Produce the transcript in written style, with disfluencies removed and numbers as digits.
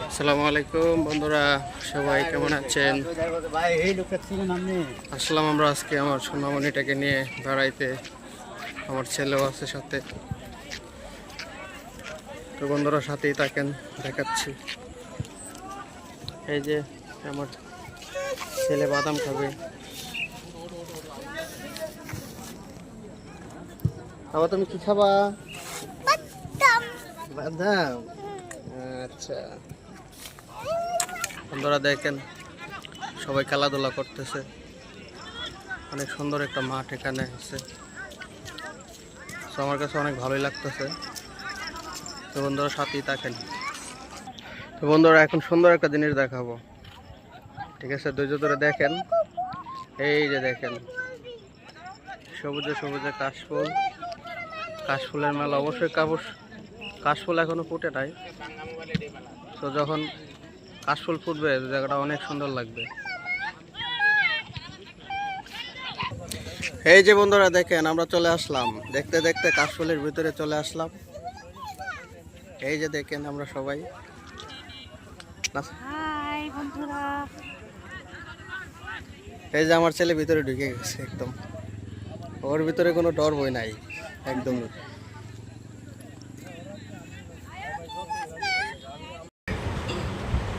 আসসালামু আলাইকুম বন্ধুরা, সবাই কেমন আছেন? আসলাম আমরা আজকে আমার সোনামণিটাকে নিয়ে বেড়াইতে। আমার ছেলেও আছে সাথে। তো বন্ধুরা সাথেই থাকেন, দেখাচ্ছি। এই যে আমার ছেলে বাদাম খাবে। আবার তুমি কি খাবা? বাদাম। আচ্ছা বন্ধুরা দেখেন, সবাই খেলাধুলা করতেছে। অনেক সুন্দর একটা মাঠ এখানে আছে। তো আমার কাছে অনেক ভালোই লাগতেছে। তো বন্ধুরা সাথেই থাকেন। তো বন্ধুরা এখন সুন্দর একটা জিনিস দেখাবো, ঠিক আছে? ধৈর্য ধরে দেখেন। এই যে দেখেন, সবুজে সবুজে কাশফুল। কাশফুলের মেলা। অবশ্যই কাশফুল এখনো ফুটে নাই। তো যখন কাশফুল ফুটবে জায়গাটা অনেক সুন্দর লাগবে। এই যে বন্ধুরা দেখেন, আমরা চলে আসলাম দেখতে দেখতে কাশফুলের ভিতরে চলে আসলাম। এই যে দেখেন আমরা সবাই। হাই বন্ধুরা, এই যে আমার ছেলে ভিতরে ঢুকে গেছে একদম। ওর ভিতরে কোনো ডর ভয় নাই একদম।